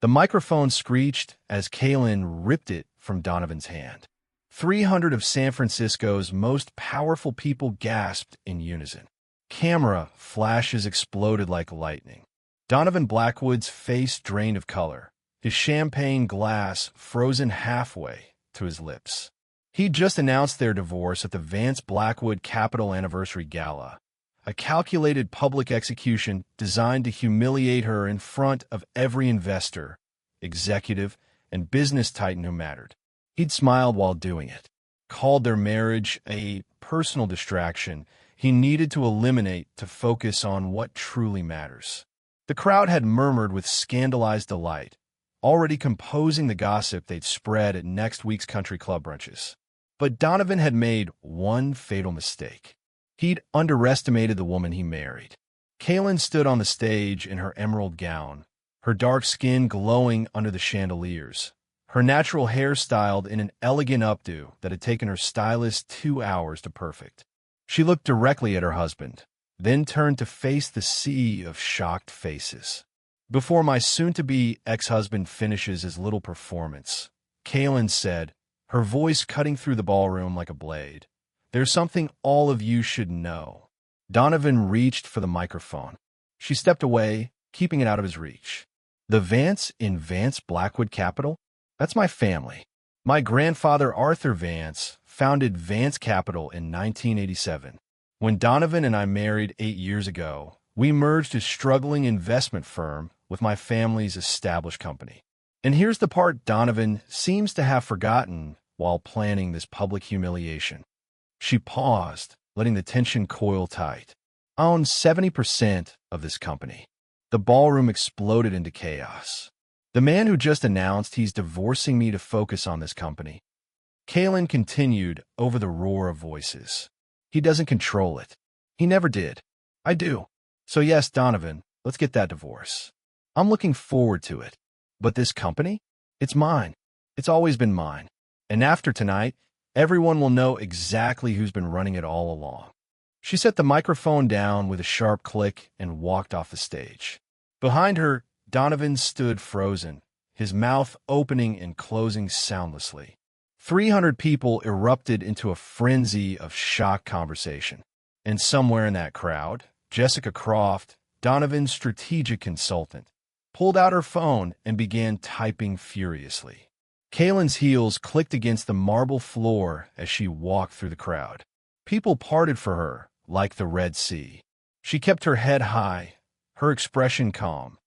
The microphone screeched as Kalin ripped it from Donovan's hand. 300 of San Francisco's most powerful people gasped in unison. Camera flashes exploded like lightning. Donovan Blackwood's face drained of color, his champagne glass frozen halfway to his lips. He'd just announced their divorce at the Vance Blackwood Capitol Anniversary Gala, a calculated public execution designed to humiliate her in front of every investor, executive, and business titan who mattered. He'd smiled while doing it, called their marriage a personal distraction he needed to eliminate to focus on what truly matters. The crowd had murmured with scandalized delight, already composing the gossip they'd spread at next week's country club brunches. But Donovan had made one fatal mistake. He'd underestimated the woman he married. Kalin stood on the stage in her emerald gown, her dark skin glowing under the chandeliers, her natural hair styled in an elegant updo that had taken her stylist 2 hours to perfect. She looked directly at her husband, then turned to face the sea of shocked faces. "Before my soon-to-be ex-husband finishes his little performance," Kalin said, her voice cutting through the ballroom like a blade, "there's something all of you should know." Donovan reached for the microphone. She stepped away, keeping it out of his reach. "The Vance in Vance Blackwood Capital? That's my family. My grandfather Arthur Vance founded Vance Capital in 1987. When Donovan and I married 8 years ago, we merged a struggling investment firm with my family's established company. And here's the part Donovan seems to have forgotten while planning this public humiliation." She paused, letting the tension coil tight. "I own 70% of this company." The ballroom exploded into chaos. "The man who just announced he's divorcing me to focus on this company." Kalin continued over the roar of voices. "He doesn't control it. He never did. I do. So yes, Donovan, let's get that divorce. I'm looking forward to it. But this company? It's mine. It's always been mine. And after tonight, everyone will know exactly who's been running it all along." She set the microphone down with a sharp click and walked off the stage. Behind her, Donovan stood frozen, his mouth opening and closing soundlessly. 300 people erupted into a frenzy of shocked conversation. And somewhere in that crowd, Jessica Croft, Donovan's strategic consultant, pulled out her phone and began typing furiously. Kalin's heels clicked against the marble floor as she walked through the crowd. People parted for her like the Red Sea. She kept her head high, her expression calm,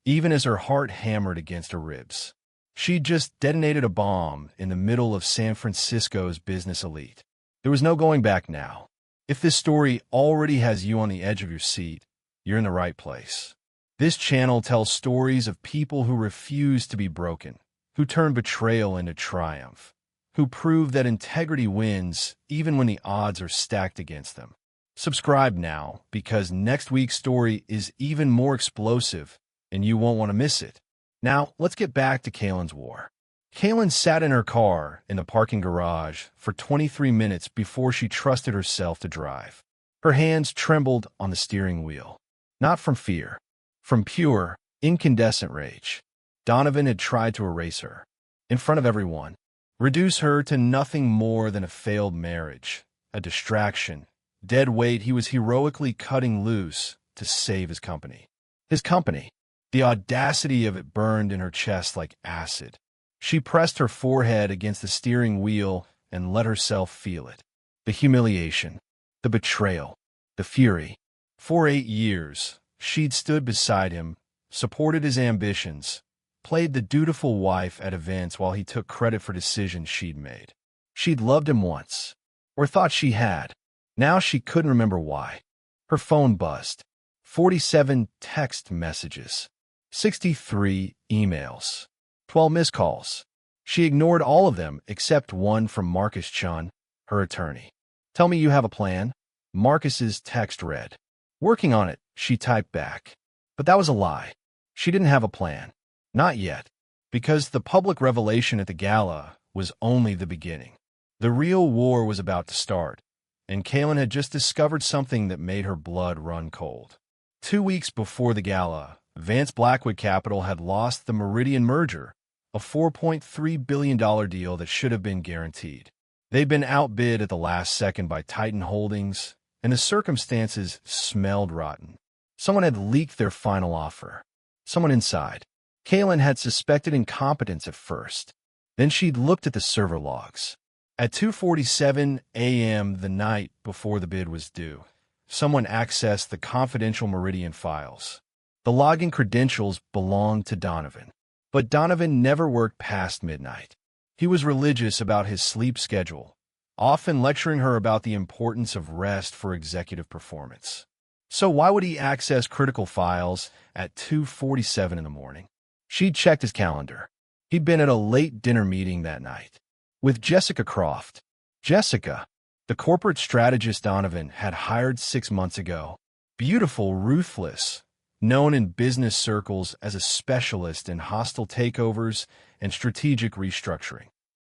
even as her heart hammered against her ribs. She'd just detonated a bomb in the middle of San Francisco's business elite. There was no going back now. If this story already has you on the edge of your seat, you're in the right place. This channel tells stories of people who refuse to be broken, who turn betrayal into triumph, who prove that integrity wins even when the odds are stacked against them. Subscribe now, because next week's story is even more explosive, and you won't want to miss it. Now, let's get back to Kalin's war. Kalin sat in her car in the parking garage for 23 minutes before she trusted herself to drive. Her hands trembled on the steering wheel, not from fear, from pure, incandescent rage. Donovan had tried to erase her, in front of everyone, reduce her to nothing more than a failed marriage, a distraction, dead weight he was heroically cutting loose to save his company. His company. The audacity of it burned in her chest like acid. She pressed her forehead against the steering wheel and let herself feel it. The humiliation, the betrayal, the fury. For 8 years, she'd stood beside him, supported his ambitions, played the dutiful wife at events while he took credit for decisions she'd made. She'd loved him once, or thought she had. Now she couldn't remember why. Her phone buzzed. 47 text messages. 63 emails. 12 missed calls. She ignored all of them except one from Marcus Chun, her attorney. "Tell me you have a plan." Marcus's text read. "Working on it," she typed back. But that was a lie. She didn't have a plan. Not yet. Because the public revelation at the gala was only the beginning. The real war was about to start, and Kalin had just discovered something that made her blood run cold. 2 weeks before the gala, Vance Blackwood Capital had lost the Meridian merger, a $4.3 billion deal that should have been guaranteed. They'd been outbid at the last second by Titan Holdings, and the circumstances smelled rotten. Someone had leaked their final offer. Someone inside. Kalin had suspected incompetence at first. Then she'd looked at the server logs. At 2:47 a.m. the night before the bid was due, someone accessed the confidential Meridian files. The login credentials belonged to Donovan. But Donovan never worked past midnight. He was religious about his sleep schedule, often lecturing her about the importance of rest for executive performance. So why would he access critical files at 2:47 in the morning? She'd checked his calendar. He'd been at a late dinner meeting that night with Jessica Croft. Jessica, the corporate strategist Donovan had hired 6 months ago. Beautiful, ruthless, known in business circles as a specialist in hostile takeovers and strategic restructuring.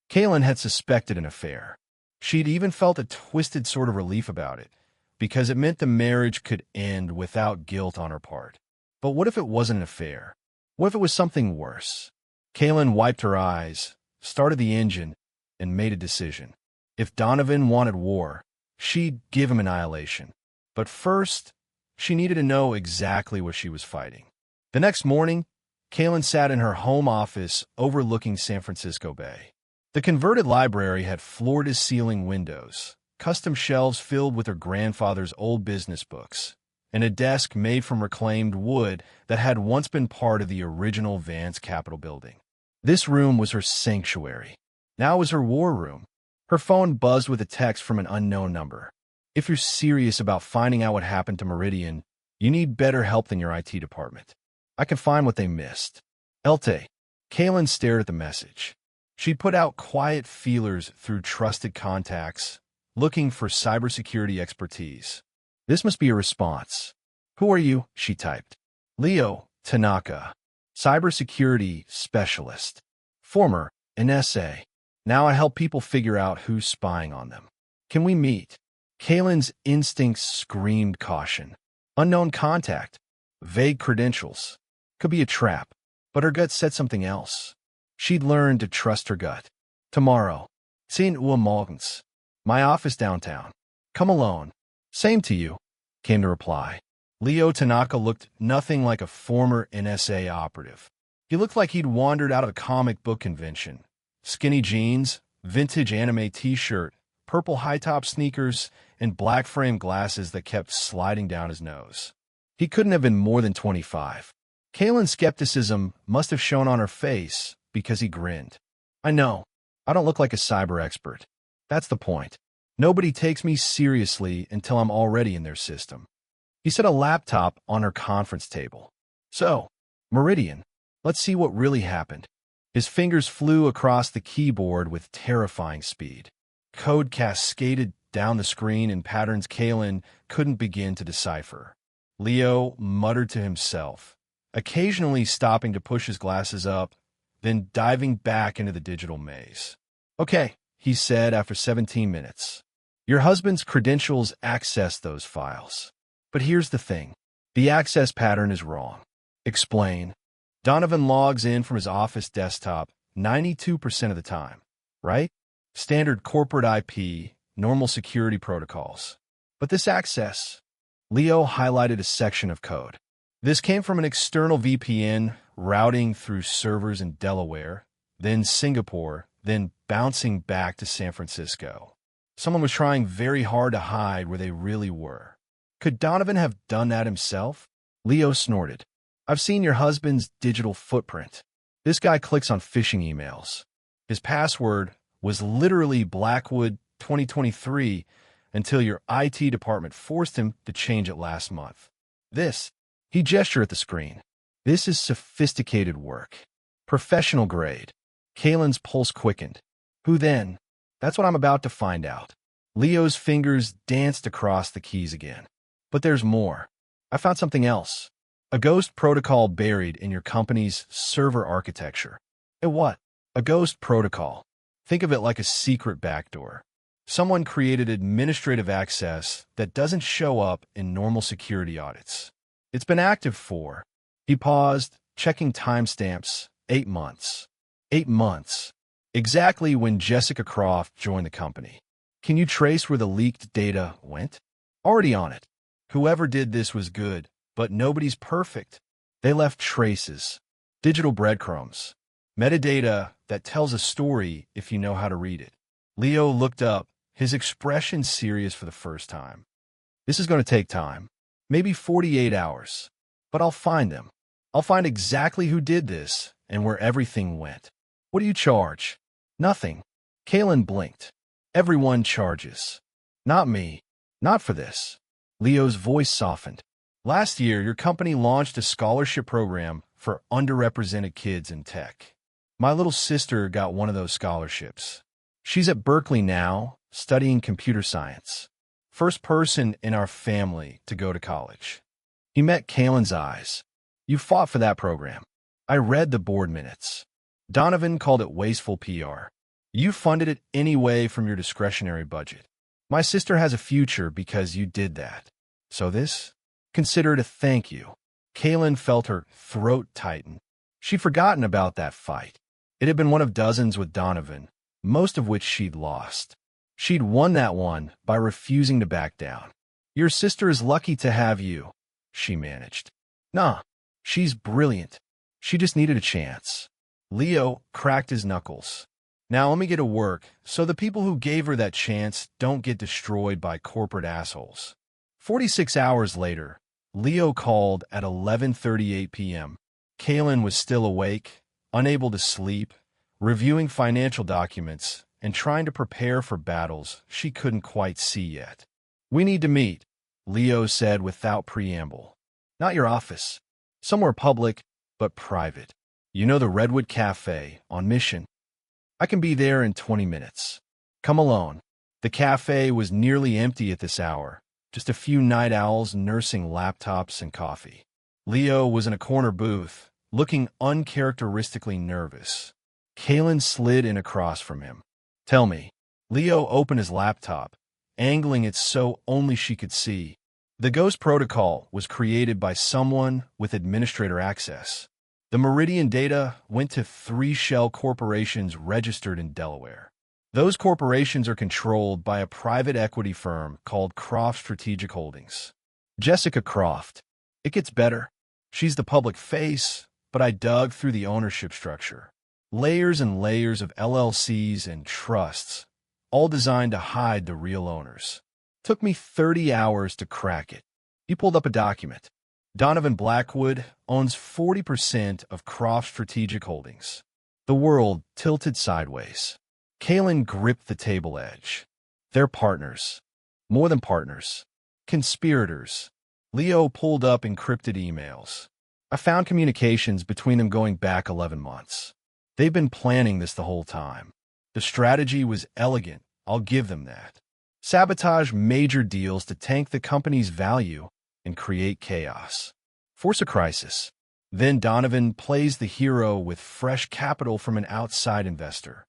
Kalin had suspected an affair. She'd even felt a twisted sort of relief about it, because it meant the marriage could end without guilt on her part. But what if it wasn't an affair? What if it was something worse? Kalin wiped her eyes, started the engine, and made a decision. If Donovan wanted war, she'd give him annihilation. But first, she needed to know exactly what she was fighting. The next morning, Kalin sat in her home office overlooking San Francisco Bay. The converted library had floor-to-ceiling windows, custom shelves filled with her grandfather's old business books, and a desk made from reclaimed wood that had once been part of the original Vance Capitol building. This room was her sanctuary. Now it was her war room. Her phone buzzed with a text from an unknown number. If you're serious about finding out what happened to Meridian, you need better help than your IT department. I can find what they missed. Elte. Kalin stared at the message. She'd put out quiet feelers through trusted contacts, looking for cybersecurity expertise. This must be a response. Who are you? She typed. Leo Tanaka, cybersecurity specialist. Former NSA. Now I help people figure out who's spying on them. Can we meet? Kalin's instincts screamed caution. Unknown contact. Vague credentials. Could be a trap. But her gut said something else. She'd learned to trust her gut. Tomorrow. 10 Uhr morgens. My office downtown. Come alone. Same to you, came the reply. Leo Tanaka looked nothing like a former NSA operative. He looked like he'd wandered out of a comic book convention. Skinny jeans, vintage anime t-shirt, purple high-top sneakers, and black frame glasses that kept sliding down his nose. He couldn't have been more than 25. Kalin's skepticism must have shown on her face because he grinned. I know. I don't look like a cyber expert. That's the point. Nobody takes me seriously until I'm already in their system. He set a laptop on her conference table. So, Meridian, let's see what really happened. His fingers flew across the keyboard with terrifying speed. Code cascaded down the screen in patterns Kalin couldn't begin to decipher. Leo muttered to himself, occasionally stopping to push his glasses up, then diving back into the digital maze. Okay, he said after 17 minutes. Your husband's credentials access those files. But here's the thing. The access pattern is wrong. Explain. Donovan logs in from his office desktop 92% of the time, right? Standard corporate IP, normal security protocols. But this access, Leo highlighted a section of code. This came from an external VPN routing through servers in Delaware, then Singapore, then bouncing back to San Francisco. Someone was trying very hard to hide where they really were. Could Donovan have done that himself? Leo snorted. I've seen your husband's digital footprint. This guy clicks on phishing emails. His password was literally Blackwood 2023 until your IT department forced him to change it last month. He gestured at the screen. This is sophisticated work. Professional grade. Kalin's pulse quickened. Who then? That's what I'm about to find out. Leo's fingers danced across the keys again. But there's more. I found something else. A ghost protocol buried in your company's server architecture. What? A ghost protocol. Think of it like a secret backdoor. Someone created administrative access that doesn't show up in normal security audits. It's been active for He paused, checking timestamps. 8 months. 8 months. Exactly when Jessica Croft joined the company. Can you trace where the leaked data went? Already on it. Whoever did this was good, but nobody's perfect. They left traces. Digital breadcrumbs. Metadata that tells a story if you know how to read it. Leo looked up, his expression serious for the first time. This is going to take time. Maybe 48 hours. But I'll find them. I'll find exactly who did this and where everything went. What do you charge? Nothing. Kalin blinked. Everyone charges. Not me. Not for this. Leo's voice softened. Last year, your company launched a scholarship program for underrepresented kids in tech. My little sister got one of those scholarships. She's at Berkeley now, studying computer science. First person in our family to go to college. He met Kalin's eyes. You fought for that program. I read the board minutes. Donovan called it wasteful PR. You funded it anyway from your discretionary budget. My sister has a future because you did that. So this? Consider it a thank you. Kalin felt her throat tighten. She'd forgotten about that fight. It had been one of dozens with Donovan, most of which she'd lost. She'd won that one by refusing to back down. Your sister is lucky to have you, she managed. Nah, she's brilliant. She just needed a chance. Leo cracked his knuckles. Now let me get to work so the people who gave her that chance don't get destroyed by corporate assholes. 46 hours later, Leo called at 11:38 p.m. Kalin was still awake, unable to sleep, reviewing financial documents, and trying to prepare for battles she couldn't quite see yet. We need to meet, Leo said without preamble. Not your office. Somewhere public, but private. You know the Redwood Cafe, on Mission. I can be there in 20 minutes. Come alone. The cafe was nearly empty at this hour, just a few night owls nursing laptops and coffee. Leo was in a corner booth, looking uncharacteristically nervous. Kalin slid in across from him. Tell me. Leo opened his laptop, angling it so only she could see. The Ghost Protocol was created by someone with administrator access. The Meridian data went to 3 shell corporations registered in Delaware. Those corporations are controlled by a private equity firm called Croft Strategic Holdings. Jessica Croft. It gets better. She's the public face, but I dug through the ownership structure. Layers and layers of LLCs and trusts, all designed to hide the real owners. Took me 30 hours to crack it. He pulled up a document. Donovan Blackwood owns 40% of Croft Strategic Holdings. The world tilted sideways. Kalin gripped the table edge. They're partners. More than partners. Conspirators. Leo pulled up encrypted emails. I found communications between them going back 11 months. They've been planning this the whole time. The strategy was elegant, I'll give them that. Sabotage major deals to tank the company's value and create chaos. Force a crisis. Then Donovan plays the hero with fresh capital from an outside investor,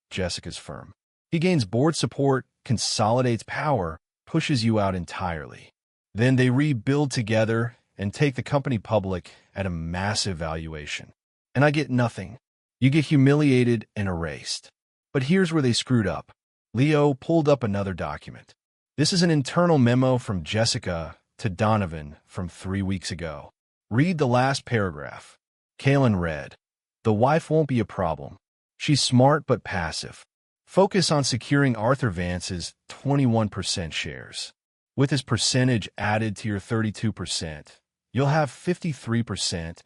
Jessica's firm. He gains board support, consolidates power, pushes you out entirely. Then they rebuild together and take the company public at a massive valuation. And I get nothing. You get humiliated and erased. But here's where they screwed up. Leo pulled up another document. This is an internal memo from Jessica to Donovan from 3 weeks ago. Read the last paragraph. Kalin read. The wife won't be a problem. She's smart but passive. Focus on securing Arthur Vance's 21% shares. With his percentage added to your 32%, you'll have 53%,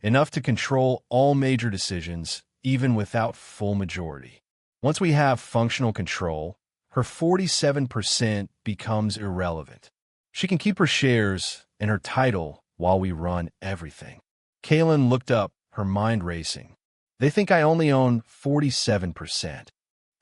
enough to control all major decisions, even without full majority. Once we have functional control, her 47% becomes irrelevant. She can keep her shares and her title while we run everything. Kalin looked up, her mind racing. They think I only own 47%.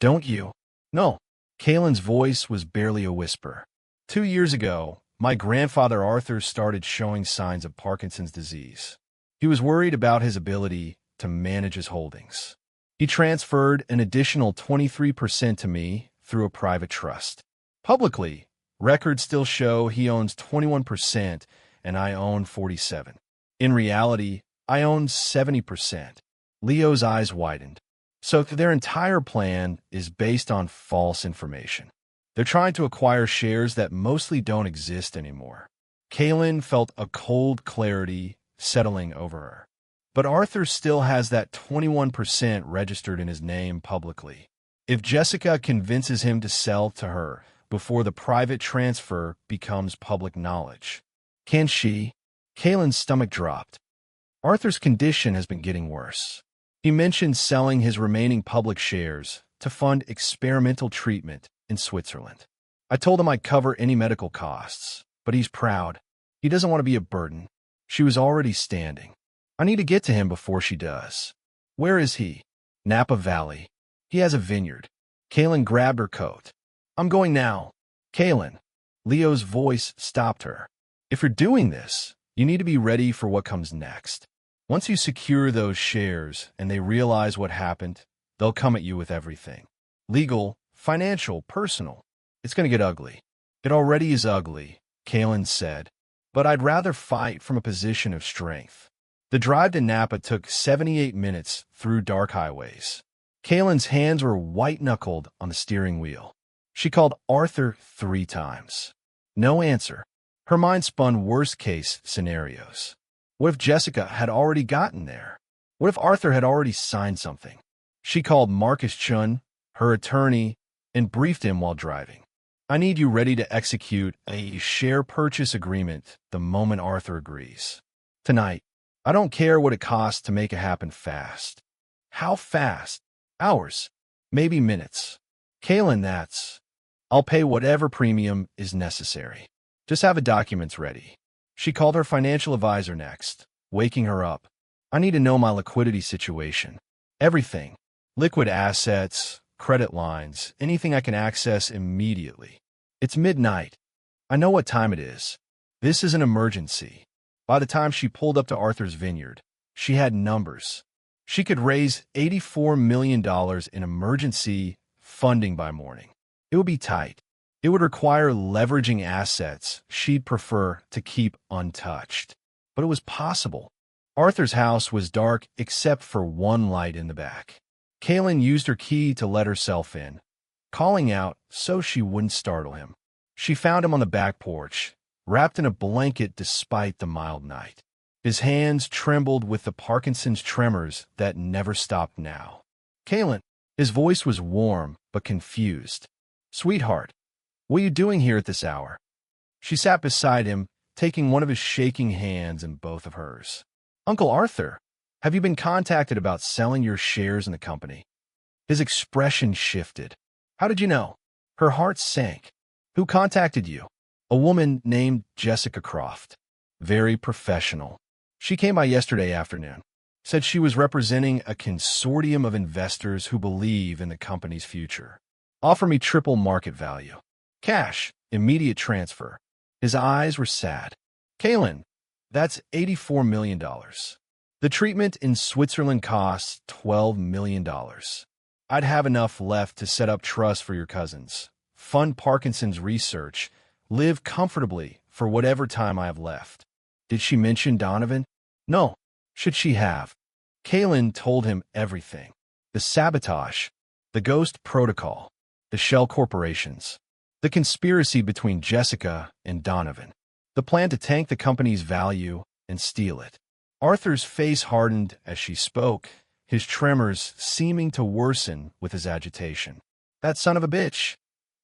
Don't you? No. Kalin's voice was barely a whisper. 2 years ago, my grandfather Arthur started showing signs of Parkinson's disease. He was worried about his ability to manage his holdings. He transferred an additional 23% to me through a private trust. Publicly, records still show he owns 21% and I own 47%. In reality, I own 70%. Leo's eyes widened. So their entire plan is based on false information. They're trying to acquire shares that mostly don't exist anymore. Kalin felt a cold clarity settling over her. But Arthur still has that 21% registered in his name publicly. If Jessica convinces him to sell to her before the private transfer becomes public knowledge, can she? Kalin's stomach dropped. Arthur's condition has been getting worse. He mentioned selling his remaining public shares to fund experimental treatment in Switzerland. I told him I'd cover any medical costs, but he's proud. He doesn't want to be a burden. She was already standing. I need to get to him before she does. Where is he? Napa Valley. He has a vineyard. Kalin grabbed her coat. I'm going now. Kalin. Leo's voice stopped her. If you're doing this, you need to be ready for what comes next. Once you secure those shares and they realize what happened, they'll come at you with everything. Legal, financial, personal. It's going to get ugly. It already is ugly, Kalin said, but I'd rather fight from a position of strength. The drive to Napa took 78 minutes through dark highways. Kalin's hands were white-knuckled on the steering wheel. She called Arthur 3 times. No answer. Her mind spun worst-case scenarios. What if Jessica had already gotten there? What if Arthur had already signed something? She called Marcus Chun, her attorney, and briefed him while driving. I need you ready to execute a share purchase agreement the moment Arthur agrees. Tonight. I don't care what it costs to make it happen fast. How fast? Hours. Maybe minutes. Kalin, I'll pay whatever premium is necessary. Just have the documents ready. She called her financial advisor next, waking her up. I need to know my liquidity situation. Everything. Liquid assets, credit lines, anything I can access immediately. It's midnight. I know what time it is. This is an emergency. By the time she pulled up to Arthur's vineyard, she had numbers. She could raise $84 million in emergency funding by morning. It would be tight. It would require leveraging assets she'd prefer to keep untouched. But it was possible. Arthur's house was dark except for one light in the back. Kalin used her key to let herself in, calling out so she wouldn't startle him. She found him on the back porch, wrapped in a blanket despite the mild night. His hands trembled with the Parkinson's tremors that never stopped now. Kalin. His voice was warm but confused. Sweetheart, what are you doing here at this hour? She sat beside him, taking one of his shaking hands in both of hers. Uncle Arthur, have you been contacted about selling your shares in the company? His expression shifted. How did you know? Her heart sank. Who contacted you? A woman named Jessica Croft. Very professional. She came by yesterday afternoon. Said she was representing a consortium of investors who believe in the company's future. Offer me triple market value. Cash. Immediate transfer. His eyes were sad. Kalin, that's $84 million. The treatment in Switzerland costs $12 million. I'd have enough left to set up trusts for your cousins, fund Parkinson's research, live comfortably for whatever time I have left. Did she mention Donovan? No. Should she have? Kalin told him everything. The sabotage, the ghost protocol, the shell corporations, the conspiracy between Jessica and Donovan, the plan to tank the company's value and steal it. Arthur's face hardened as she spoke, his tremors seeming to worsen with his agitation. That son of a bitch,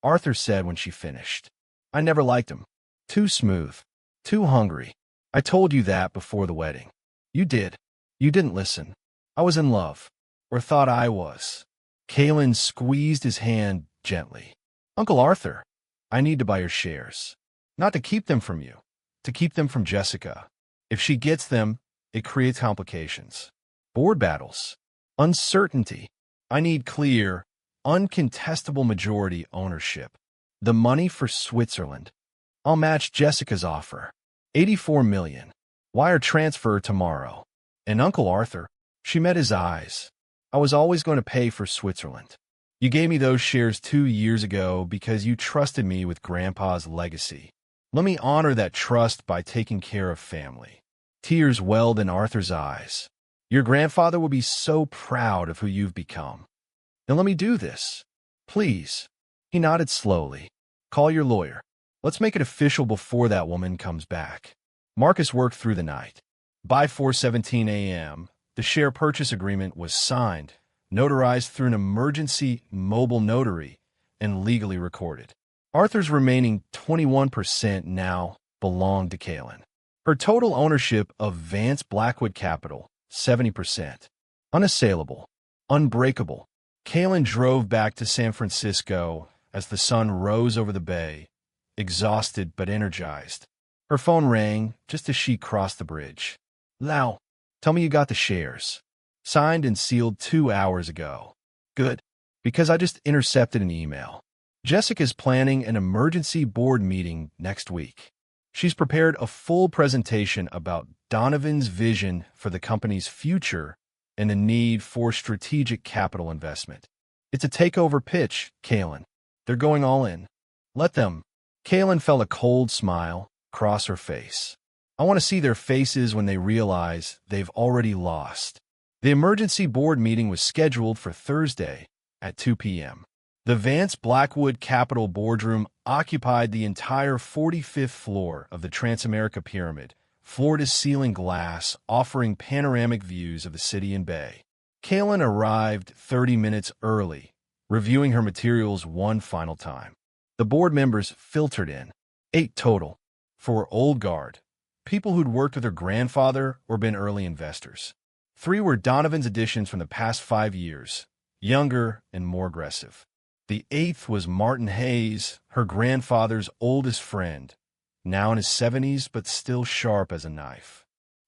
Arthur said when she finished. I never liked him. Too smooth. Too hungry. I told you that before the wedding. You did. You didn't listen. I was in love. Or thought I was. Kalin squeezed his hand gently. Uncle Arthur, I need to buy your shares. Not to keep them from you. To keep them from Jessica. If she gets them, it creates complications. Board battles. Uncertainty. I need clear, uncontestable majority ownership. The money for Switzerland. I'll match Jessica's offer. $84 million. Wire transfer tomorrow. And Uncle Arthur, she met his eyes. I was always going to pay for Switzerland. You gave me those shares 2 years ago because you trusted me with Grandpa's legacy. Let me honor that trust by taking care of family. Tears welled in Arthur's eyes. Your grandfather will be so proud of who you've become. Now let me do this. Please. He nodded slowly. Call your lawyer. Let's make it official before that woman comes back. Marcus worked through the night. By 4:17 a.m., the share purchase agreement was signed, notarized through an emergency mobile notary, and legally recorded. Arthur's remaining 21% now belonged to Kalin. Her total ownership of Vance Blackwood Capital, 70%. Unassailable. Unbreakable. Kalin drove back to San Francisco as the sun rose over the bay, exhausted but energized. Her phone rang just as she crossed the bridge. Lau, tell me you got the shares. Signed and sealed 2 hours ago. Good, because I just intercepted an email. Jessica's planning an emergency board meeting next week. She's prepared a full presentation about Donovan's vision for the company's future and the need for strategic capital investment. It's a takeover pitch, Kalin. They're going all in. Let them. Kalin felt a cold smile cross her face. I want to see their faces when they realize they've already lost. The emergency board meeting was scheduled for Thursday at 2 p.m. The Vance Blackwood Capital boardroom occupied the entire 45th floor of the Transamerica Pyramid, floor-to-ceiling glass offering panoramic views of the city and bay. Kalin arrived 30 minutes early, reviewing her materials one final time. The board members filtered in, 8 total, 4 old guard, people who'd worked with her grandfather or been early investors. 3 were Donovan's additions from the past 5 years, younger and more aggressive. The 8th was Martin Hayes, her grandfather's oldest friend, now in his 70s but still sharp as a knife.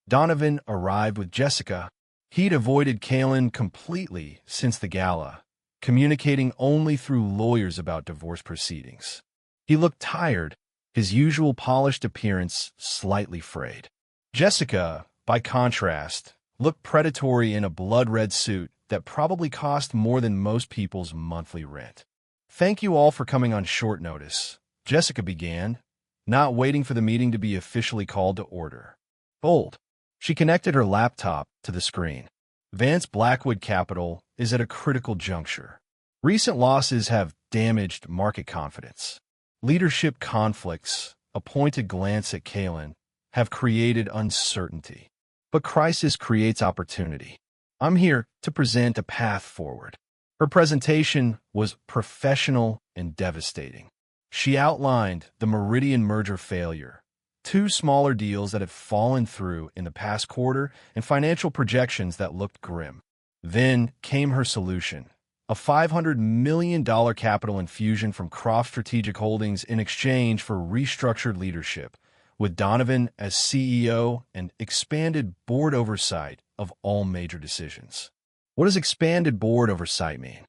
Donovan arrived with Jessica. He'd avoided Kalin completely since the gala, communicating only through lawyers about divorce proceedings. He looked tired, his usual polished appearance slightly frayed. Jessica, by contrast, looked predatory in a blood-red suit that probably cost more than most people's monthly rent. Thank you all for coming on short notice, Jessica began, not waiting for the meeting to be officially called to order. Bold. She connected her laptop to the screen. Vance Blackwood Capital is at a critical juncture. Recent losses have damaged market confidence. Leadership conflicts, a pointed glance at Kalin, have created uncertainty. But crisis creates opportunity. I'm here to present a path forward. Her presentation was professional and devastating. She outlined the Meridian merger failure, 2 smaller deals that had fallen through in the past quarter, and financial projections that looked grim. Then came her solution, a $500 million capital infusion from Croft Strategic Holdings in exchange for restructured leadership, with Donovan as CEO and expanded board oversight of all major decisions. What does expanded board oversight mean?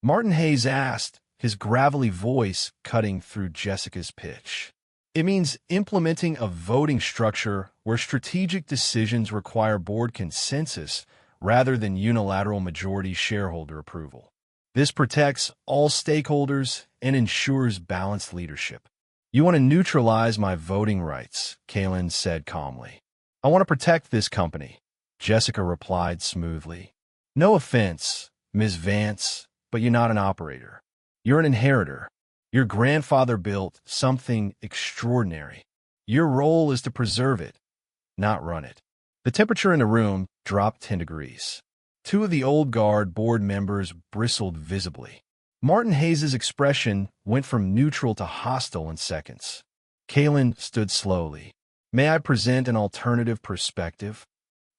Martin Hayes asked, his gravelly voice cutting through Jessica's pitch. It means implementing a voting structure where strategic decisions require board consensus rather than unilateral majority shareholder approval. This protects all stakeholders and ensures balanced leadership. You want to neutralize my voting rights, Kalin said calmly. I want to protect this company, Jessica replied smoothly. No offense, Ms. Vance, but you're not an operator. You're an inheritor. Your grandfather built something extraordinary. Your role is to preserve it, not run it. The temperature in the room dropped 10 degrees. 2 of the old guard board members bristled visibly. Martin Hayes' expression went from neutral to hostile in seconds. Kalin stood slowly. May I present an alternative perspective?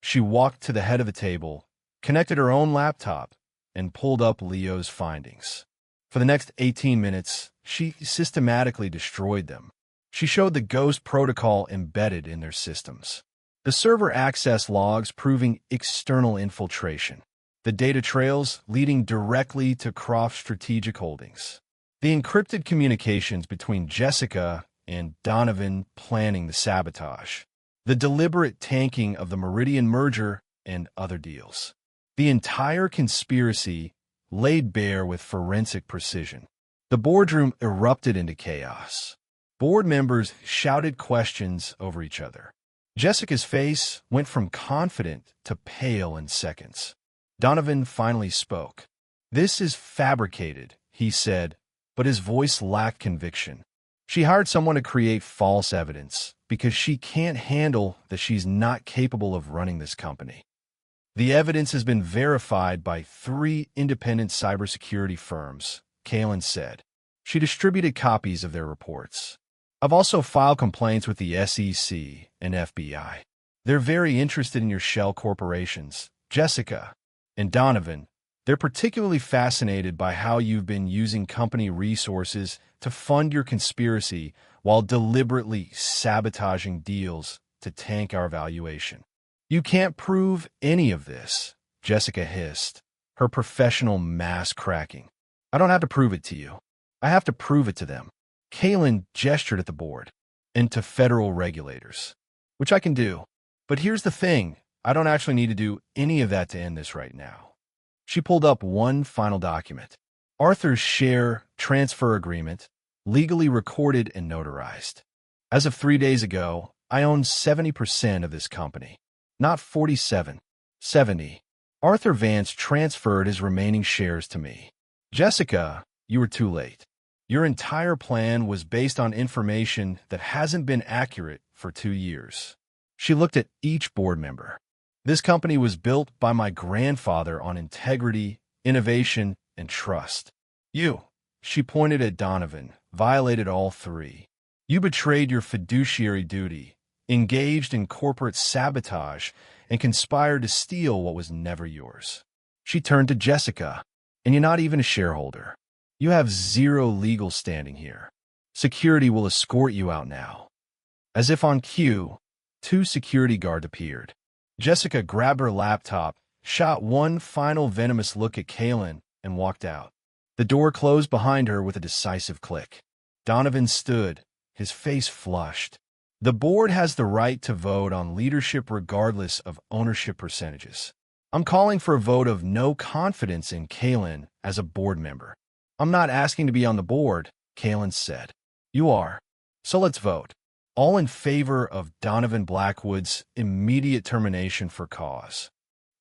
She walked to the head of the table, connected her own laptop, and pulled up Leo's findings. For the next 18 minutes, she systematically destroyed them. She showed the ghost protocol embedded in their systems. The server access logs proving external infiltration. The data trails leading directly to Croft Strategic Holdings. The encrypted communications between Jessica and Donovan planning the sabotage. The deliberate tanking of the Meridian merger and other deals. The entire conspiracy laid bare with forensic precision. The boardroom erupted into chaos. Board members shouted questions over each other. Jessica's face went from confident to pale in seconds. Donovan finally spoke. "This is fabricated," he said, but his voice lacked conviction. "She hired someone to create false evidence because she can't handle that she's not capable of running this company. The evidence has been verified by 3 independent cybersecurity firms," Kalin said. She distributed copies of their reports. "I've also filed complaints with the SEC and FBI. They're very interested in your shell corporations, Jessica and Donovan. They're particularly fascinated by how you've been using company resources to fund your conspiracy while deliberately sabotaging deals to tank our valuation." "You can't prove any of this," Jessica hissed, her professional mask cracking. "I don't have to prove it to you. I have to prove it to them." Kalin gestured at the board and to federal regulators. "Which I can do. But here's the thing. I don't actually need to do any of that to end this right now." She pulled up one final document. Arthur's share transfer agreement, legally recorded and notarized. "As of 3 days ago, I own 70% of this company. Not 47, 70. Arthur Vance transferred his remaining shares to me. Jessica, you were too late. Your entire plan was based on information that hasn't been accurate for 2 years." She looked at each board member. "This company was built by my grandfather on integrity, innovation, and trust. You," she pointed at Donovan, "violated all 3. You betrayed your fiduciary duty, engaged in corporate sabotage, and conspired to steal what was never yours." She turned to Jessica. "And you're not even a shareholder. You have 0 legal standing here. Security will escort you out now." As if on cue, 2 security guards appeared. Jessica grabbed her laptop, shot one final venomous look at Kalin, and walked out. The door closed behind her with a decisive click. Donovan stood, his face flushed. "The board has the right to vote on leadership regardless of ownership percentages. I'm calling for a vote of no confidence in Kalin as a board member." "I'm not asking to be on the board," Kalin said. "You are. So let's vote. All in favor of Donovan Blackwood's immediate termination for cause."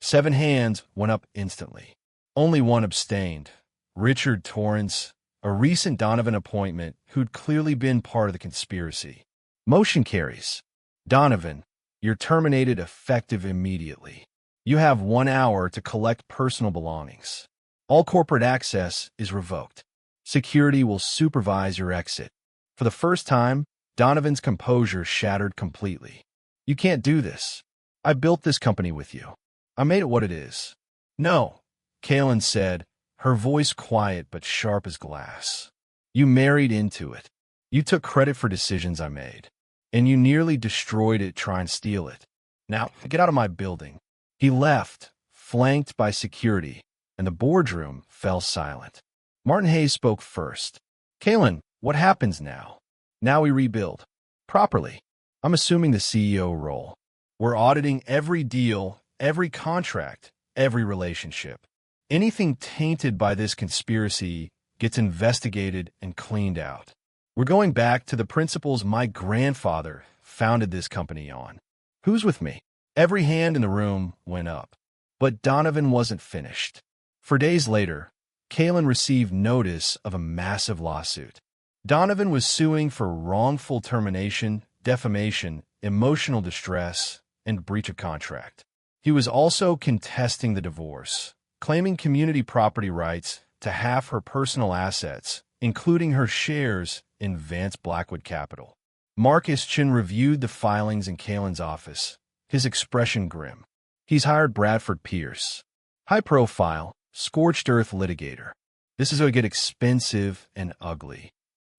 7 hands went up instantly. Only one abstained. Richard Torrance, a recent Donovan appointment who'd clearly been part of the conspiracy. Motion carries. "Donovan, you're terminated effective immediately. You have 1 hour to collect personal belongings. All corporate access is revoked. Security will supervise your exit." For the first time, Donovan's composure shattered completely. "You can't do this. I built this company with you. I made it what it is." "No," Kalin said, her voice quiet but sharp as glass. "You married into it. You took credit for decisions I made, and you nearly destroyed it trying to steal it. Now, get out of my building." He left, flanked by security, and the boardroom fell silent. Martin Hayes spoke first. "Kalin, what happens now?" "Now we rebuild. Properly. I'm assuming the CEO role. We're auditing every deal, every contract, every relationship. Anything tainted by this conspiracy gets investigated and cleaned out. We're going back to the principles my grandfather founded this company on." "Who's with me?" Every hand in the room went up. But Donovan wasn't finished. For days later, Kalin received notice of a massive lawsuit. Donovan was suing for wrongful termination, defamation, emotional distress, and breach of contract. He was also contesting the divorce, claiming community property rights to half her personal assets, including her shares in Vance Blackwood Capital. Marcus Chin reviewed the filings in Kalin's office, his expression grim. He's hired Bradford Pierce, high-profile, scorched-earth litigator. This is going to get expensive and ugly.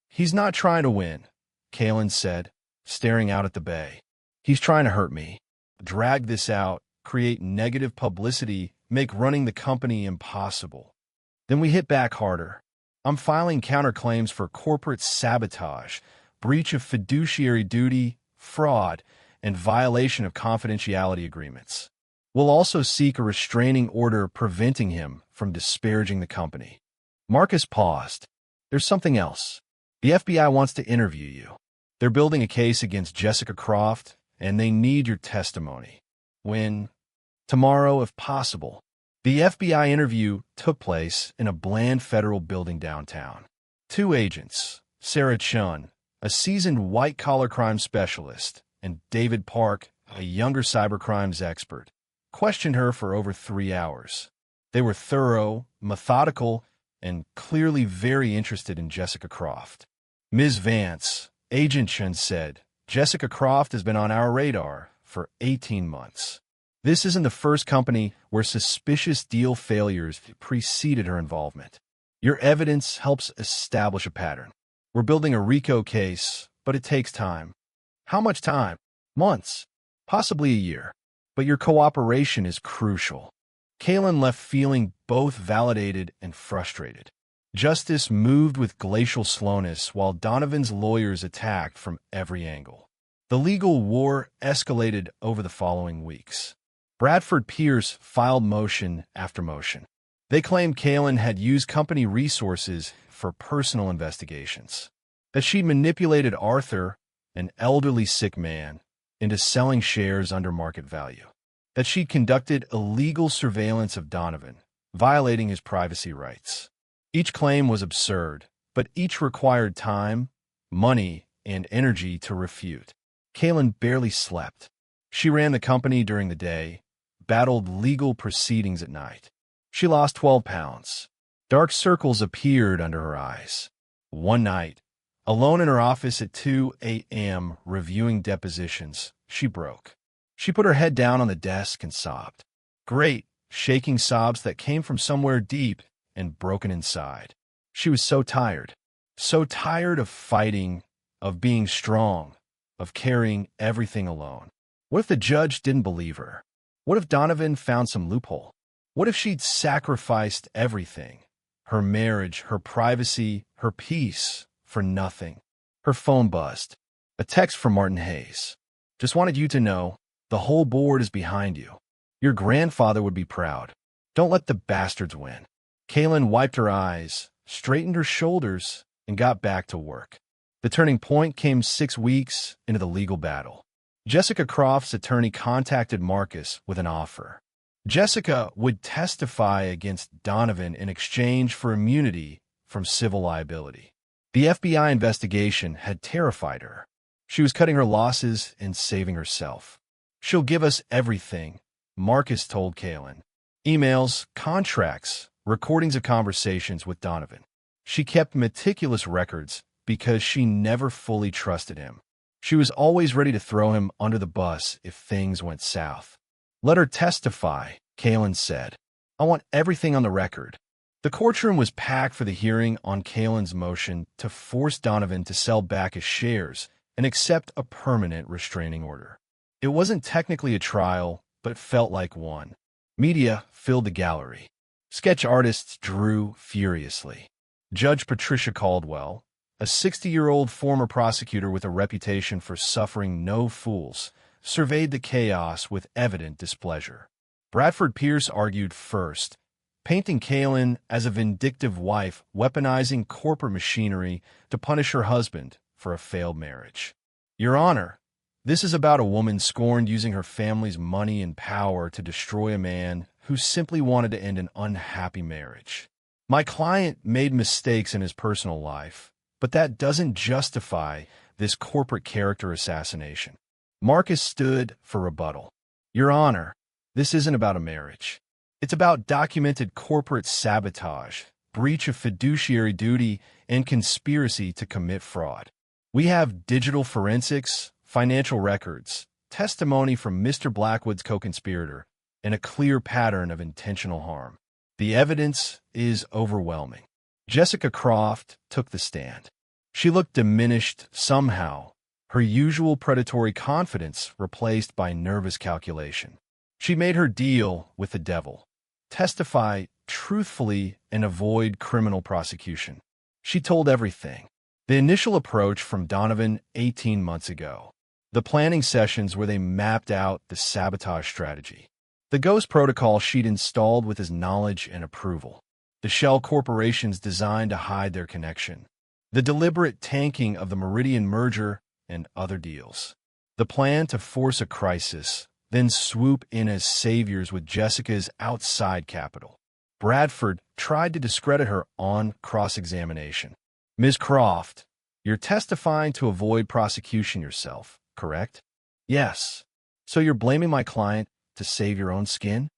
"He's not trying to win," Kalin said, staring out at the bay. "He's trying to hurt me. Drag this out, create negative publicity, make running the company impossible. Then we hit back harder. I'm filing counterclaims for corporate sabotage, breach of fiduciary duty, fraud, and violation of confidentiality agreements. We'll also seek a restraining order preventing him from disparaging the company." Marcus paused. "There's something else. The FBI wants to interview you. They're building a case against Jessica Croft and they need your testimony. When? Tomorrow, if possible. The FBI interview took place in a bland federal building downtown. Two agents, Sarah Chun, a seasoned white-collar crime specialist, and David Park, a younger cybercrimes expert, questioned her for over 3 hours. They were thorough, methodical, and clearly very interested in Jessica Croft. Ms. Vance, Agent Chun said, Jessica Croft has been on our radar for 18 months. This isn't the first company where suspicious deal failures preceded her involvement. Your evidence helps establish a pattern. We're building a RICO case, but it takes time. How much time? Months. Possibly a year. But your cooperation is crucial. Kalin left feeling both validated and frustrated. Justice moved with glacial slowness while Donovan's lawyers attacked from every angle. The legal war escalated over the following weeks. Bradford Pierce filed motion after motion. They claimed Kalin had used company resources for personal investigations, that she manipulated Arthur, an elderly sick man, into selling shares under market value, that she conducted illegal surveillance of Donovan, violating his privacy rights. Each claim was absurd, but each required time, money, and energy to refute. Kalin barely slept. She ran the company during the day, battled legal proceedings at night. She lost 12 pounds. Dark circles appeared under her eyes. One night, alone in her office at 2 a.m. reviewing depositions, she broke. She put her head down on the desk and sobbed. Great, shaking sobs that came from somewhere deep and broken inside. She was so tired of fighting, of being strong, of carrying everything alone. What if the judge didn't believe her? What if Donovan found some loophole? What if she'd sacrificed everything? Her marriage, her privacy, her peace, for nothing. Her phone buzzed. A text from Martin Hayes. Just wanted you to know, the whole board is behind you. Your grandfather would be proud. Don't let the bastards win. Kalin wiped her eyes, straightened her shoulders, and got back to work. The turning point came 6 weeks into the legal battle. Jessica Croft's attorney contacted Marcus with an offer. Jessica would testify against Donovan in exchange for immunity from civil liability. The FBI investigation had terrified her. She was cutting her losses and saving herself. She'll give us everything, Marcus told Kalin. Emails, contracts, recordings of conversations with Donovan. She kept meticulous records because she never fully trusted him. She was always ready to throw him under the bus if things went south. Let her testify, Kalin said. I want everything on the record. The courtroom was packed for the hearing on Kalin's motion to force Donovan to sell back his shares and accept a permanent restraining order. It wasn't technically a trial, but felt like one. Media filled the gallery. Sketch artists drew furiously. Judge Patricia Caldwell, a 60-year-old former prosecutor with a reputation for suffering no fools, surveyed the chaos with evident displeasure. Bradford Pierce argued first, painting Kalin as a vindictive wife weaponizing corporate machinery to punish her husband for a failed marriage. Your Honor, this is about a woman scorned using her family's money and power to destroy a man who simply wanted to end an unhappy marriage. My client made mistakes in his personal life, but that doesn't justify this corporate character assassination. Marcus stood for rebuttal. Your Honor, this isn't about a marriage. It's about documented corporate sabotage, breach of fiduciary duty, and conspiracy to commit fraud. We have digital forensics, financial records, testimony from Mr. Blackwood's co-conspirator, and a clear pattern of intentional harm. The evidence is overwhelming. Jessica Croft took the stand. She looked diminished somehow, her usual predatory confidence replaced by nervous calculation. She made her deal with the devil. Testify truthfully and avoid criminal prosecution. She told everything. The initial approach from Donovan 18 months ago. The planning sessions where they mapped out the sabotage strategy. The ghost protocol she'd installed with his knowledge and approval. The shell corporations designed to hide their connection. The deliberate tanking of the Meridian merger and other deals. The plan to force a crisis, then swoop in as saviors with Jessica's outside capital. Bradford tried to discredit her on cross-examination. Ms. Croft, you're testifying to avoid prosecution yourself, correct? Yes. So you're blaming my client to save your own skin?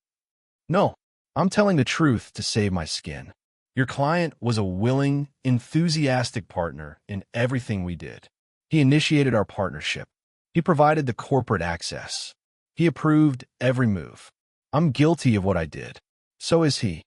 No, I'm telling the truth to save my skin. Your client was a willing, enthusiastic partner in everything we did. He initiated our partnership. He provided the corporate access. He approved every move. I'm guilty of what I did. So is he.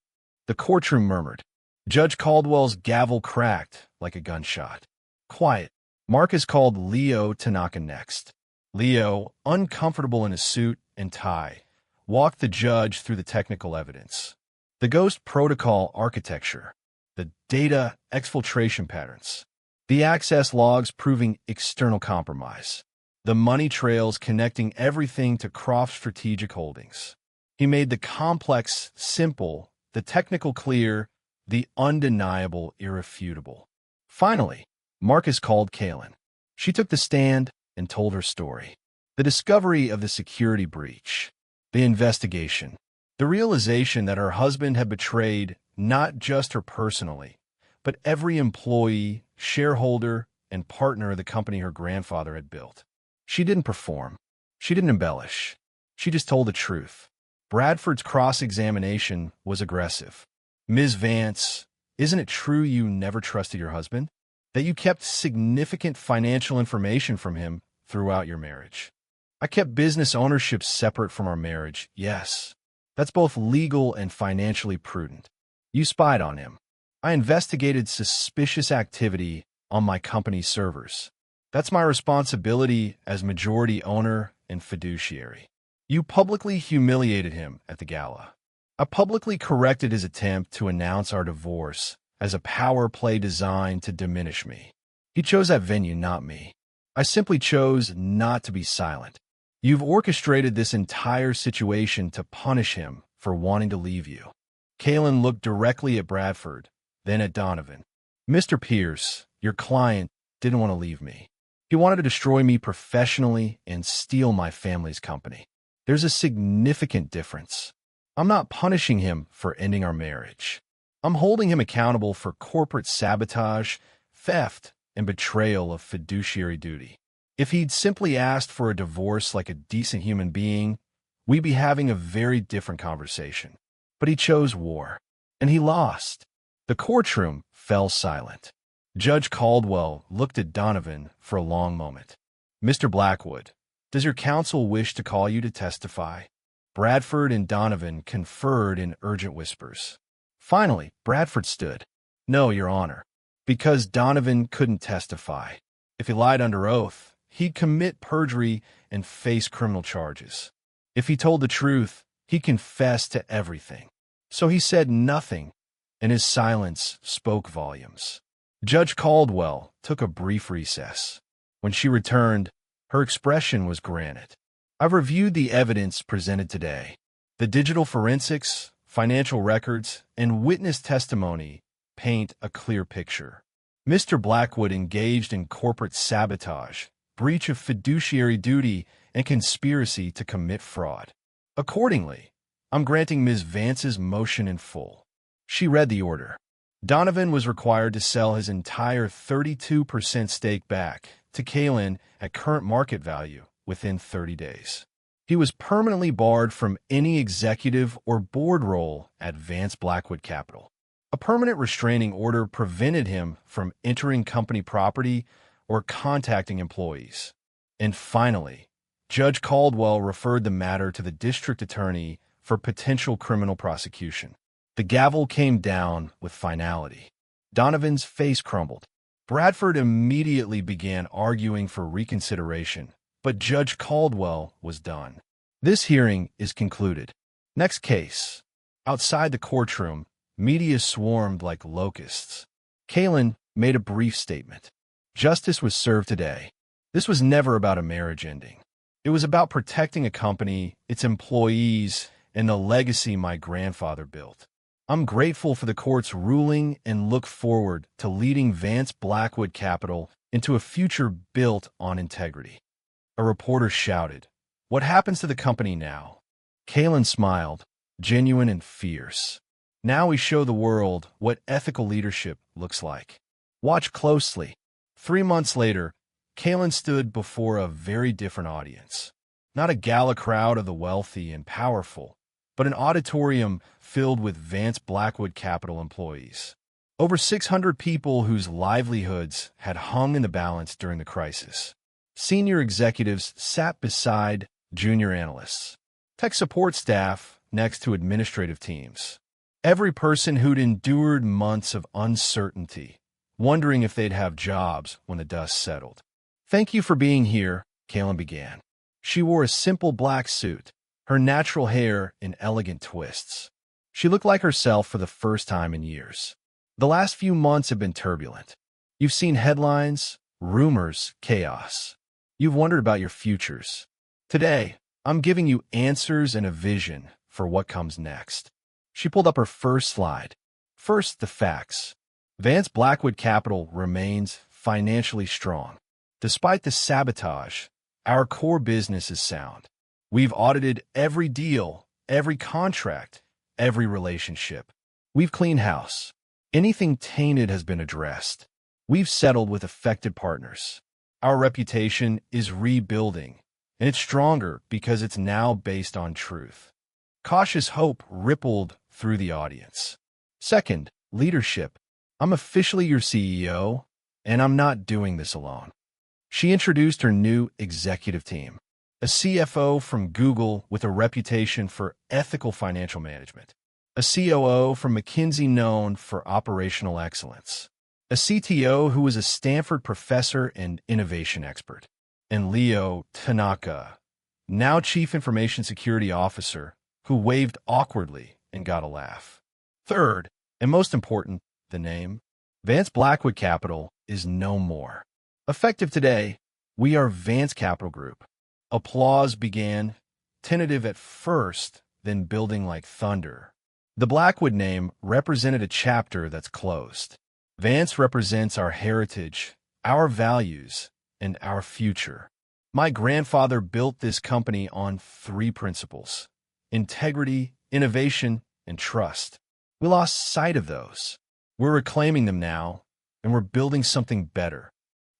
The courtroom murmured. Judge Caldwell's gavel cracked like a gunshot. Quiet. Marcus called Leo Tanaka next. Leo, uncomfortable in his suit and tie, walked the judge through the technical evidence. The ghost protocol architecture, the data exfiltration patterns, the access logs proving external compromise, the money trails connecting everything to Croft strategic holdings. He made the complex simple, the technical clear, the undeniable irrefutable. Finally, Marcus called Kalin. She took the stand and told her story. The discovery of the security breach, the investigation, the realization that her husband had betrayed not just her personally, but every employee, shareholder, and partner of the company her grandfather had built. She didn't perform. She didn't embellish. She just told the truth. Bradford's cross-examination was aggressive. Ms. Vance, isn't it true you never trusted your husband? That you kept significant financial information from him throughout your marriage? I kept business ownership separate from our marriage, yes. That's both legal and financially prudent. You spied on him. I investigated suspicious activity on my company's servers. That's my responsibility as majority owner and fiduciary. You publicly humiliated him at the gala. I publicly corrected his attempt to announce our divorce as a power play designed to diminish me. He chose that venue, not me. I simply chose not to be silent. You've orchestrated this entire situation to punish him for wanting to leave you. Kalin looked directly at Bradford, then at Donovan. Mr. Pierce, your client, didn't want to leave me. He wanted to destroy me professionally and steal my family's company. There's a significant difference. I'm not punishing him for ending our marriage. I'm holding him accountable for corporate sabotage, theft, and betrayal of fiduciary duty. If he'd simply asked for a divorce like a decent human being, we'd be having a very different conversation. But he chose war, and he lost. The courtroom fell silent. Judge Caldwell looked at Donovan for a long moment. Mr. Blackwood, does your counsel wish to call you to testify? Bradford and Donovan conferred in urgent whispers. Finally, Bradford stood. No, Your Honor, because Donovan couldn't testify. If he lied under oath, he'd commit perjury and face criminal charges. If he told the truth, he'd confess to everything. So he said nothing, and his silence spoke volumes. Judge Caldwell took a brief recess. When she returned, her expression was granite. I've reviewed the evidence presented today. The digital forensics, financial records, and witness testimony paint a clear picture. Mr. Blackwood engaged in corporate sabotage, breach of fiduciary duty, and conspiracy to commit fraud. Accordingly, I'm granting Ms. Vance's motion in full. She read the order. Donovan was required to sell his entire 32% stake back to Kalin at current market value within 30 days. He was permanently barred from any executive or board role at Vance Blackwood Capital. A permanent restraining order prevented him from entering company property or contacting employees. And finally, Judge Caldwell referred the matter to the district attorney for potential criminal prosecution. The gavel came down with finality. Donovan's face crumbled. Bradford immediately began arguing for reconsideration, but Judge Caldwell was done. This hearing is concluded. Next case. Outside the courtroom, media swarmed like locusts. Kalin made a brief statement. Justice was served today. This was never about a marriage ending. It was about protecting a company, its employees, and the legacy my grandfather built. I'm grateful for the court's ruling and look forward to leading Vance Blackwood Capital into a future built on integrity. A reporter shouted. "What happens to the company now?" Kalin smiled, genuine and fierce. "Now we show the world what ethical leadership looks like. Watch closely." 3 months later, Kalin stood before a very different audience. Not a gala crowd of the wealthy and powerful, but an auditorium filled with Vance Blackwood Capital employees. Over 600 people whose livelihoods had hung in the balance during the crisis. Senior executives sat beside junior analysts. Tech support staff next to administrative teams. Every person who'd endured months of uncertainty, wondering if they'd have jobs when the dust settled. "Thank you for being here," Kalin began. She wore a simple black suit, her natural hair in elegant twists. She looked like herself for the first time in years. The last few months have been turbulent. You've seen headlines, rumors, chaos. You've wondered about your futures. Today, I'm giving you answers and a vision for what comes next. She pulled up her first slide. First, the facts. Vance Blackwood Capital remains financially strong. Despite the sabotage, our core business is sound. We've audited every deal, every contract, every relationship. We've cleaned house. Anything tainted has been addressed. We've settled with affected partners. Our reputation is rebuilding, and it's stronger because it's now based on truth. Cautious hope rippled through the audience. Second, leadership. I'm officially your CEO, and I'm not doing this alone. She introduced her new executive team, a CFO from Google with a reputation for ethical financial management, a COO from McKinsey known for operational excellence, a CTO who was a Stanford professor and innovation expert, and Leo Tanaka, now Chief Information Security Officer, who waved awkwardly and got a laugh. Third, and most important, the name. Vance Blackwood Capital is no more. Effective today, we are Vance Capital Group. Applause began, tentative at first, then building like thunder. The Blackwood name represented a chapter that's closed. Vance represents our heritage, our values, and our future. My grandfather built this company on 3 principles: integrity, innovation, and trust. We lost sight of those. We're reclaiming them now, and we're building something better.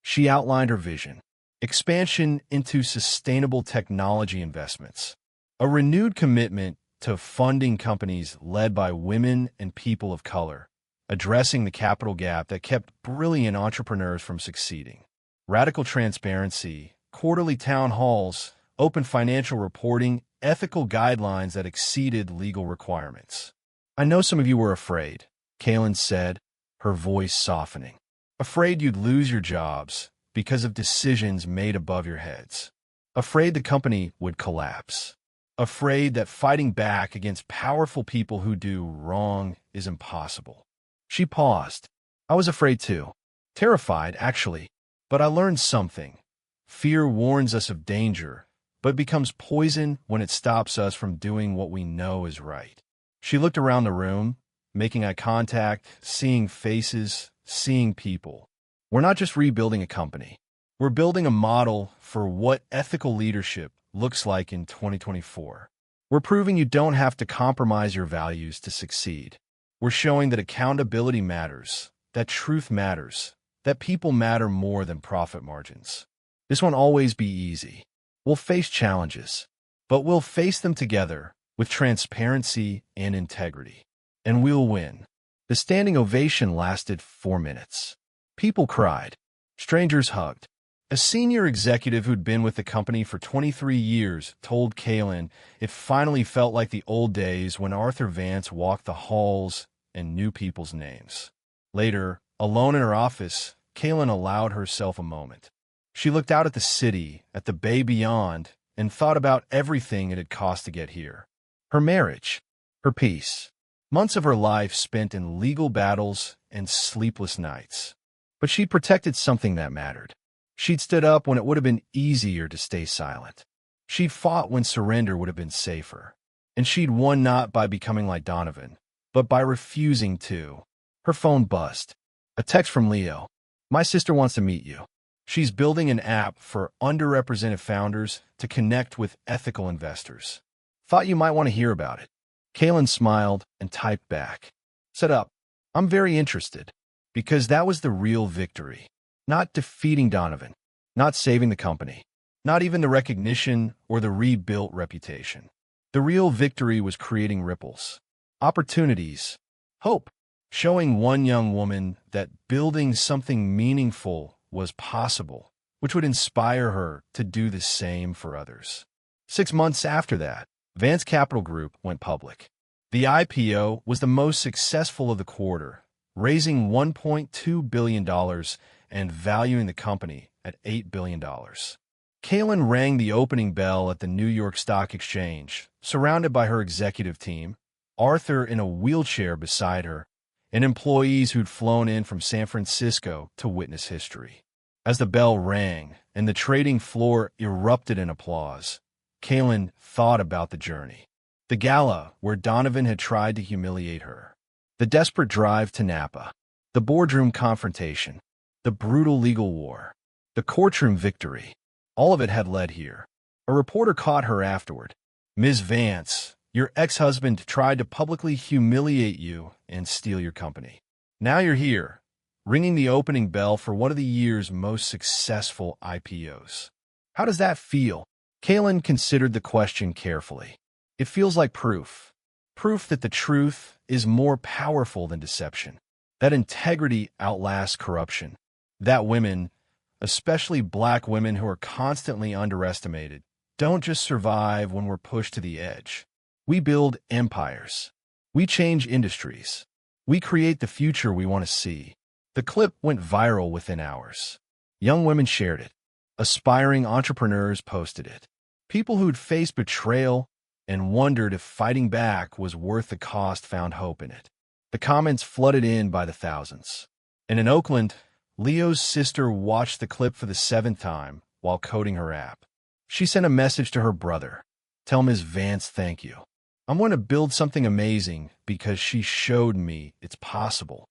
She outlined her vision: expansion into sustainable technology investments, a renewed commitment to funding companies led by women and people of color, addressing the capital gap that kept brilliant entrepreneurs from succeeding, radical transparency, quarterly town halls, open financial reporting, ethical guidelines that exceeded legal requirements. "I know some of you were afraid," Kalin said, her voice softening. "Afraid you'd lose your jobs because of decisions made above your heads. Afraid the company would collapse. Afraid that fighting back against powerful people who do wrong is impossible." She paused. "I was afraid too. Terrified, actually. But I learned something. Fear warns us of danger, but becomes poison when it stops us from doing what we know is right." She looked around the room, making eye contact, seeing faces, seeing people. "We're not just rebuilding a company. We're building a model for what ethical leadership looks like in 2024. We're proving you don't have to compromise your values to succeed. We're showing that accountability matters, that truth matters, that people matter more than profit margins. This won't always be easy. We'll face challenges, but we'll face them together with transparency and integrity. And we'll win." The standing ovation lasted 4 minutes. People cried. Strangers hugged. A senior executive who'd been with the company for 23 years told Kalin it finally felt like the old days when Arthur Vance walked the halls and knew people's names. Later, alone in her office, Kalin allowed herself a moment. She looked out at the city, at the bay beyond, and thought about everything it had cost to get here. Her marriage, her peace, months of her life spent in legal battles and sleepless nights. But she protected something that mattered. She'd stood up when it would have been easier to stay silent. She'd fought when surrender would have been safer. And she'd won not by becoming like Donovan, but by refusing to. Her phone buzzed. A text from Leo. "My sister wants to meet you." She's building an app for underrepresented founders to connect with ethical investors. Thought you might want to hear about it. Kalin smiled and typed back. Set up. I'm very interested. Because that was the real victory. Not defeating Donovan. Not saving the company. Not even the recognition or the rebuilt reputation. The real victory was creating ripples. Opportunities. Hope. Showing one young woman that building something meaningful was possible, which would inspire her to do the same for others. 6 months after that, Vance Capital Group went public. The IPO was the most successful of the quarter, raising $1.2 billion and valuing the company at $8 billion. Kalin rang the opening bell at the New York Stock Exchange, surrounded by her executive team, Arthur in a wheelchair beside her, and employees who'd flown in from San Francisco to witness history. As the bell rang and the trading floor erupted in applause, Kalin thought about the journey. The gala where Donovan had tried to humiliate her. The desperate drive to Napa. The boardroom confrontation. The brutal legal war. The courtroom victory. All of it had led here. A reporter caught her afterward. Ms. Vance, your ex-husband tried to publicly humiliate you and steal your company. Now you're here, ringing the opening bell for one of the year's most successful IPOs. How does that feel? Kalin considered the question carefully. It feels like proof. Proof that the truth is more powerful than deception. That integrity outlasts corruption. That women, especially Black women who are constantly underestimated, don't just survive when we're pushed to the edge. We build empires. We change industries. We create the future we want to see. The clip went viral within hours. Young women shared it. Aspiring entrepreneurs posted it. People who'd faced betrayal and wondered if fighting back was worth the cost found hope in it. The comments flooded in by the thousands. And in Oakland, Leo's sister watched the clip for the 7th time while coding her app. She sent a message to her brother. Tell Ms. Vance thank you. I'm going to build something amazing because she showed me it's possible.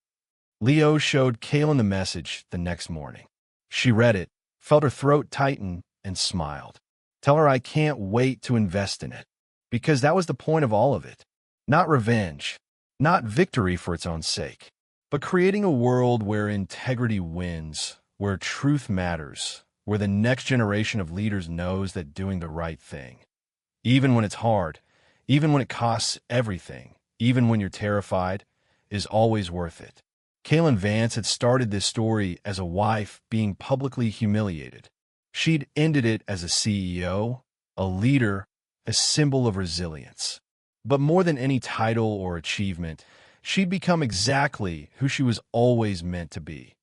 Leo showed Kalin the message the next morning. She read it, felt her throat tighten, and smiled. Tell her I can't wait to invest in it. Because that was the point of all of it. Not revenge, not victory for its own sake, but creating a world where integrity wins, where truth matters, where the next generation of leaders knows that doing the right thing, even when it's hard, even when it costs everything, even when you're terrified, is always worth it. Kalin Vance had started this story as a wife being publicly humiliated. She'd ended it as a CEO, a leader, a symbol of resilience. But more than any title or achievement, she'd become exactly who she was always meant to be.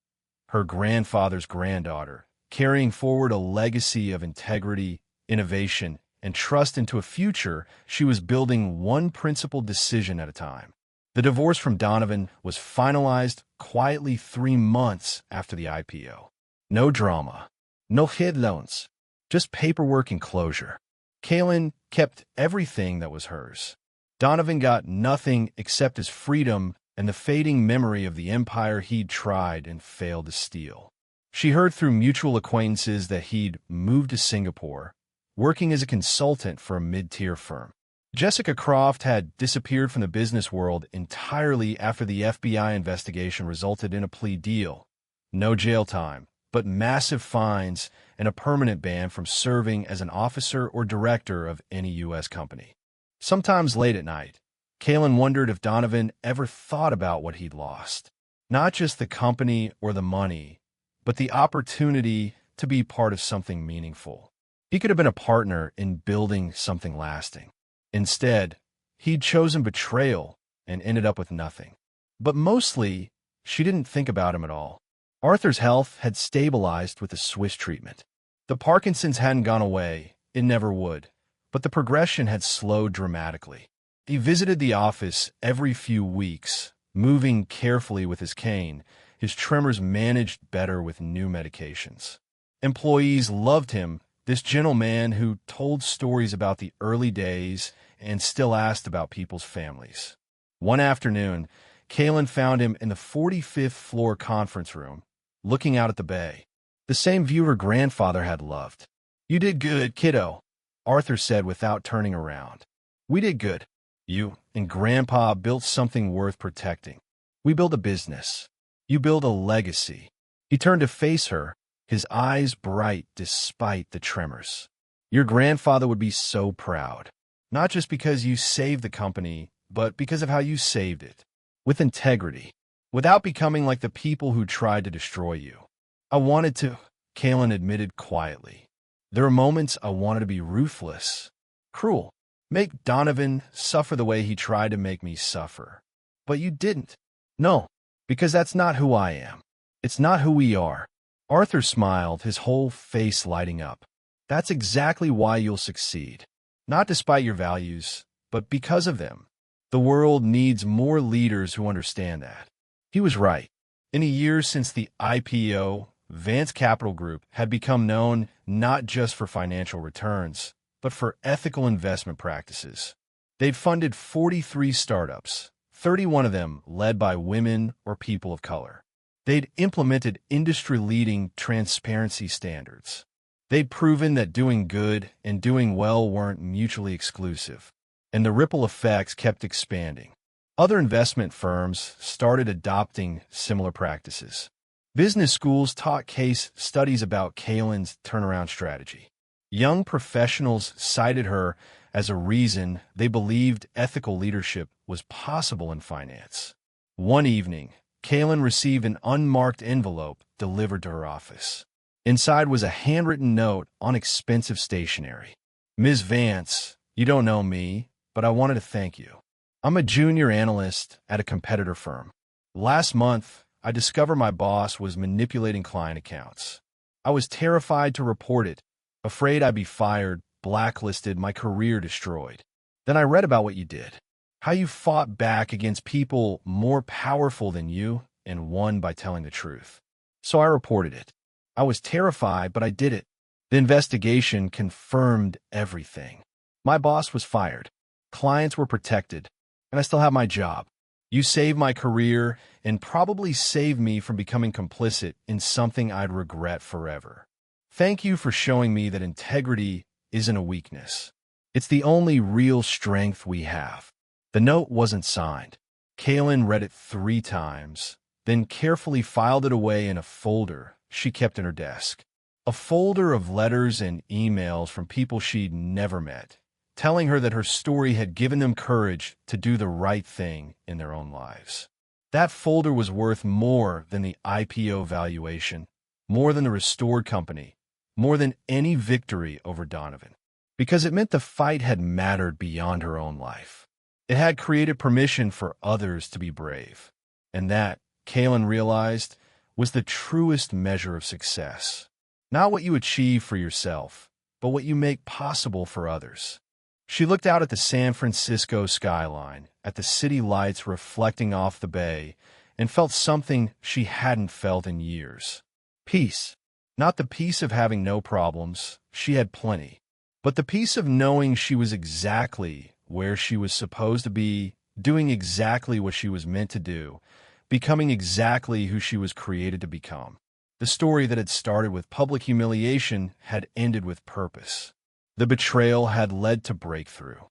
Her grandfather's granddaughter, carrying forward a legacy of integrity, innovation, and trust into a future she was building one principled decision at a time. The divorce from Donovan was finalized quietly 3 months after the IPO. No drama, no headlines, just paperwork and closure. Kalin kept everything that was hers. Donovan got nothing except his freedom and the fading memory of the empire he'd tried and failed to steal. She heard through mutual acquaintances that he'd moved to Singapore, working as a consultant for a mid-tier firm. Jessica Croft had disappeared from the business world entirely after the FBI investigation resulted in a plea deal. No jail time, but massive fines and a permanent ban from serving as an officer or director of any U.S. company. Sometimes late at night, Kalin wondered if Donovan ever thought about what he'd lost. Not just the company or the money, but the opportunity to be part of something meaningful. He could have been a partner in building something lasting. Instead, he'd chosen betrayal and ended up with nothing. But mostly, she didn't think about him at all. Arthur's health had stabilized with the Swiss treatment. The Parkinson's hadn't gone away, it never would, but the progression had slowed dramatically. He visited the office every few weeks, moving carefully with his cane, his tremors managed better with new medications. Employees loved him, this gentle man who told stories about the early days and still asked about people's families. One afternoon, Kalin found him in the 45th floor conference room, looking out at the bay. the same view her grandfather had loved. "You did good, kiddo," Arthur said without turning around. "We did good. You and Grandpa built something worth protecting. We built a business. You built a legacy." He turned to face her, his eyes bright despite the tremors. "Your grandfather would be so proud, not just because you saved the company, but because of how you saved it. With integrity, without becoming like the people who tried to destroy you." "I wanted to," Kalin admitted quietly. "There were moments I wanted to be ruthless, cruel, make Donovan suffer the way he tried to make me suffer. But you didn't. No, because that's not who I am. It's not who we are." Arthur smiled, his whole face lighting up. "That's exactly why you'll succeed. Not despite your values, but because of them. The world needs more leaders who understand that." He was right. In the years since the IPO, Vance Capital Group had become known not just for financial returns, but for ethical investment practices. They'd funded 43 startups, 31 of them led by women or people of color. They'd implemented industry-leading transparency standards. They'd proven that doing good and doing well weren't mutually exclusive, and the ripple effects kept expanding. Other investment firms started adopting similar practices. Business schools taught case studies about Kalin's turnaround strategy. Young professionals cited her as a reason they believed ethical leadership was possible in finance. One evening, Kalin received an unmarked envelope delivered to her office. Inside was a handwritten note on expensive stationery. "Ms. Vance, you don't know me, but I wanted to thank you. I'm a junior analyst at a competitor firm. Last month, I discovered my boss was manipulating client accounts. I was terrified to report it, afraid I'd be fired, blacklisted, my career destroyed. Then I read about what you did, how you fought back against people more powerful than you and won by telling the truth. So I reported it. I was terrified, but I did it. The investigation confirmed everything. My boss was fired. Clients were protected, and I still have my job. You saved my career and probably saved me from becoming complicit in something I'd regret forever. Thank you for showing me that integrity isn't a weakness. It's the only real strength we have." The note wasn't signed. Kalin read it 3 times, then carefully filed it away in a folder she kept in her desk. A folder of letters and emails from people she'd never met, telling her that her story had given them courage to do the right thing in their own lives. That folder was worth more than the IPO valuation, more than the restored company, more than any victory over Donovan, because it meant the fight had mattered beyond her own life. It had created permission for others to be brave, and that, Kalin realized, was the truest measure of success. Not what you achieve for yourself, but what you make possible for others. She looked out at the San Francisco skyline, at the city lights reflecting off the bay, and felt something she hadn't felt in years. Peace. Not the peace of having no problems, she had plenty, but the peace of knowing she was exactly where she was supposed to be, doing exactly what she was meant to do, becoming exactly who she was created to become. The story that had started with public humiliation had ended with purpose. The betrayal had led to breakthrough.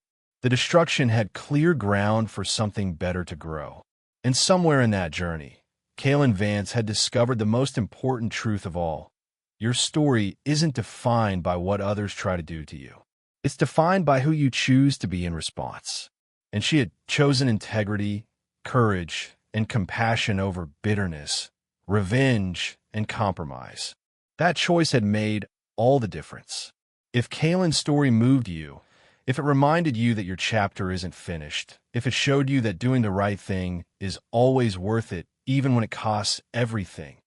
The destruction had cleared ground for something better to grow. And somewhere in that journey, Kalin Vance had discovered the most important truth of all. Your story isn't defined by what others try to do to you. It's defined by who you choose to be in response. And she had chosen integrity, courage, and compassion over bitterness, revenge, and compromise. That choice had made all the difference. If Kalin's story moved you, if it reminded you that your chapter isn't finished, if it showed you that doing the right thing is always worth it, even when it costs everything,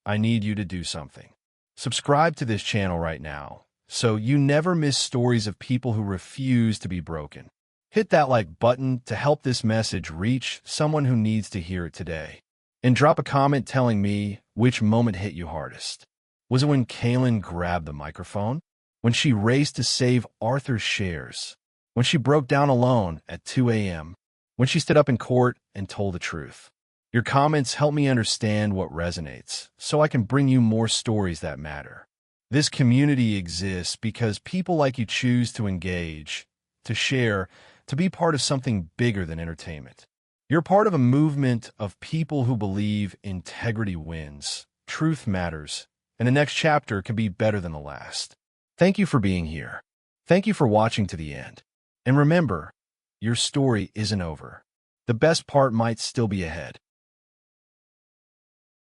I need you to do something. Subscribe to this channel right now, so you never miss stories of people who refuse to be broken. Hit that like button to help this message reach someone who needs to hear it today. And drop a comment telling me which moment hit you hardest. Was it when Kalin grabbed the microphone? When she raced to save Arthur's shares? When she broke down alone at 2 a.m.? When she stood up in court and told the truth? Your comments help me understand what resonates, so I can bring you more stories that matter. This community exists because people like you choose to engage, to share, to be part of something bigger than entertainment. You're part of a movement of people who believe integrity wins, truth matters, and the next chapter can be better than the last. Thank you for being here. Thank you for watching to the end. And remember, your story isn't over. The best part might still be ahead.